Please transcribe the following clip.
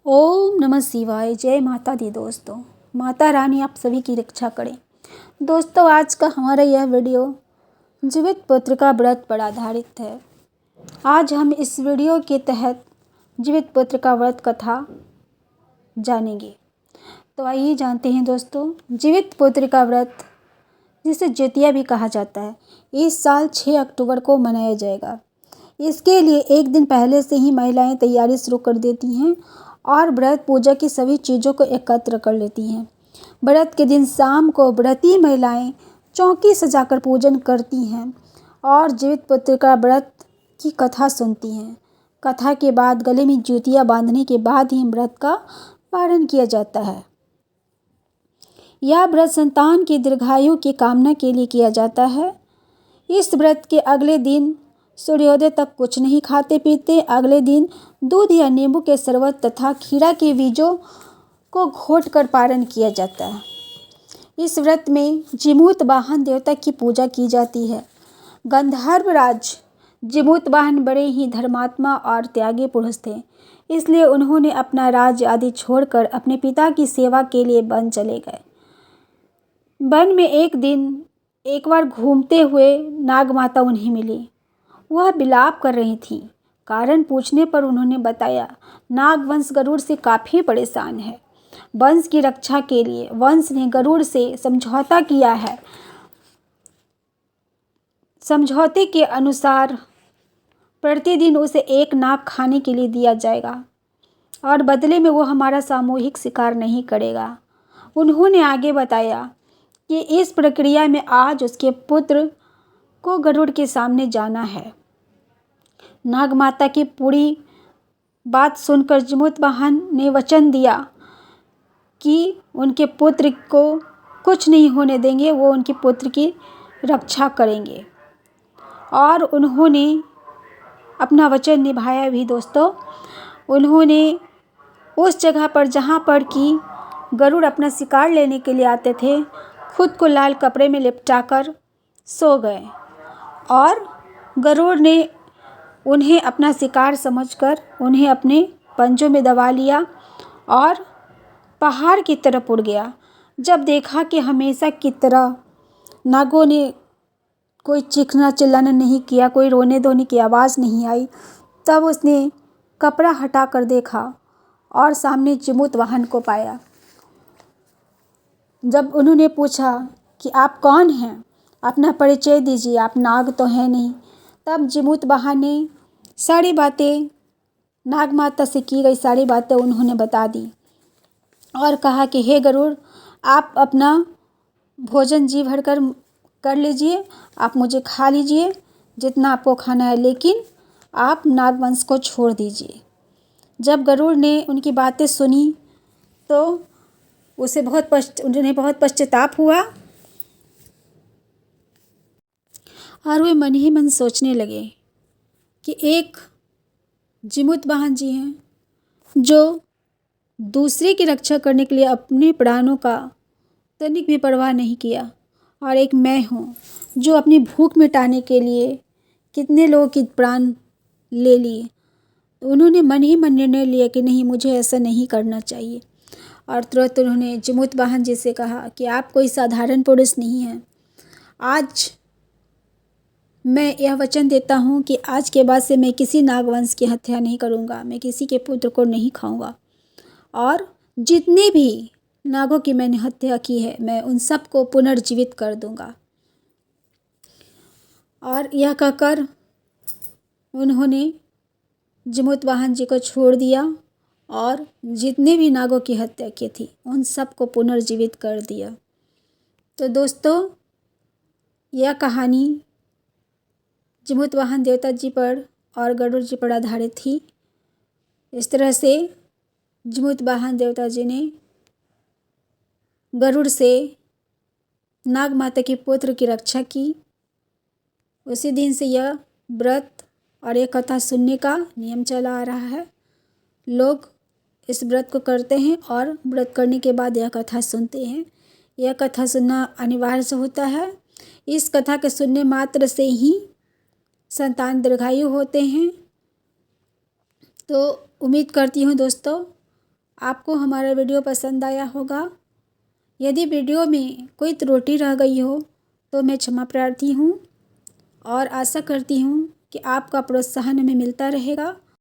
ओम नमः शिवाय। जय माता दी। दोस्तों, माता रानी आप सभी की रक्षा करें। दोस्तों, आज का हमारा यह वीडियो जीवित पुत्र का व्रत पर आधारित है। आज हम इस वीडियो के तहत जीवित पुत्र का व्रत कथा जानेंगे। तो आइए जानते हैं दोस्तों, जीवित पुत्र का व्रत जिसे ज्योतिया भी कहा जाता है, इस साल 6 अक्टूबर को मनाया जाएगा। इसके लिए एक दिन पहले से ही महिलाएं तैयारी शुरू कर देती हैं और व्रत पूजा की सभी चीज़ों को एकत्र कर लेती हैं। व्रत के दिन शाम को व्रती महिलाएं चौकी सजाकर पूजन करती हैं और जीवित पुत्र का व्रत की कथा सुनती हैं। कथा के बाद गले में ज्योतिया बांधने के बाद ही व्रत का पारण किया जाता है। यह व्रत संतान की दीर्घायु की कामना के लिए किया जाता है। इस व्रत के अगले दिन सूर्योदय तक कुछ नहीं खाते पीते। अगले दिन दूध या नींबू के शरबत तथा खीरा के बीजों को घोटकर पारण किया जाता है। इस व्रत में जिमूत वाहन देवता की पूजा की जाती है। गंधर्वराज जिमूत वाहन बड़े ही धर्मात्मा और त्यागी पुरुष थे, इसलिए उन्होंने अपना राज्य आदि छोड़कर अपने पिता की सेवा के लिए वन चले गए। वन में एक बार घूमते हुए नागमाता उन्हें मिली। वह विलाप कर रही थी। कारण पूछने पर उन्होंने बताया, नागवंश गरुड़ से काफ़ी परेशान है। वंश की रक्षा के लिए वंश ने गरुड़ से समझौता किया है। समझौते के अनुसार प्रतिदिन उसे एक नाग खाने के लिए दिया जाएगा और बदले में वो हमारा सामूहिक शिकार नहीं करेगा। उन्होंने आगे बताया कि इस प्रक्रिया में आज उसके पुत्र को गरुड़ के सामने जाना है। नागमाता की पूरी बात सुनकर जिमूत वाहन ने वचन दिया कि उनके पुत्र को कुछ नहीं होने देंगे, वो उनके पुत्र की रक्षा करेंगे और उन्होंने अपना वचन निभाया भी। दोस्तों, उन्होंने उस जगह पर जहाँ पर कि गरुड़ अपना शिकार लेने के लिए आते थे, खुद को लाल कपड़े में लिपटाकर सो गए और गरुड़ ने उन्हें अपना शिकार समझकर उन्हें अपने पंजों में दबा लिया और पहाड़ की तरफ उड़ गया। जब देखा कि हमेशा की तरह नागों ने कोई चीखना चिल्लाना नहीं किया, कोई रोने धोने की आवाज़ नहीं आई, तब उसने कपड़ा हटाकर देखा और सामने जिमूत वाहन को पाया। जब उन्होंने पूछा कि आप कौन हैं, अपना परिचय दीजिए, आप नाग तो हैं नहीं, तब जिमूत वाहन ने सारी बातें, नागमाता से की गई सारी बातें उन्होंने बता दी और कहा कि हे गरुड़, आप अपना भोजन जी भर कर लीजिए, आप मुझे खा लीजिए जितना आपको खाना है, लेकिन आप नागवंश को छोड़ दीजिए। जब गरुड़ ने उनकी बातें सुनी तो उन्हें बहुत पश्चाताप हुआ और वे मन ही मन सोचने लगे कि एक जिमूत वाहन जी हैं जो दूसरे की रक्षा करने के लिए अपने प्राणों का तनिक भी परवाह नहीं किया, और एक मैं हूँ जो अपनी भूख मिटाने के लिए कितने लोगों की प्राण ले लिए। तो उन्होंने मन ही मन निर्णय लिया कि नहीं, मुझे ऐसा नहीं करना चाहिए और तुरंत उन्होंने जिमूत वाहन जी से कहा कि आप कोई साधारण पुरुष नहीं हैं। आज मैं यह वचन देता हूँ कि आज के बाद से मैं किसी नागवंश की हत्या नहीं करूँगा, मैं किसी के पुत्र को नहीं खाऊंगा और जितने भी नागों की मैंने हत्या की है मैं उन सबको पुनर्जीवित कर दूंगा। और यह कहकर उन्होंने जिमूत वाहन जी को छोड़ दिया और जितने भी नागों की हत्या की थी उन सबको पुनर्जीवित कर दिया। तो दोस्तों, यह कहानी जिमूत वाहन देवता जी पर और गरुड़ जी पर आधारित थी। इस तरह से जिमूत वाहन देवता जी ने गरुड़ से नागमाता के पुत्र की रक्षा की। उसी दिन से यह व्रत और यह कथा सुनने का नियम चला आ रहा है। लोग इस व्रत को करते हैं और व्रत करने के बाद यह कथा सुनते हैं। यह कथा सुनना अनिवार्य से होता है। इस कथा के सुनने मात्र से ही संतान दीर्घायु होते हैं। तो उम्मीद करती हूँ दोस्तों आपको हमारा वीडियो पसंद आया होगा। यदि वीडियो में कोई त्रुटि रह गई हो तो मैं क्षमा प्रार्थी हूँ और आशा करती हूँ कि आपका प्रोत्साहन हमें मिलता रहेगा।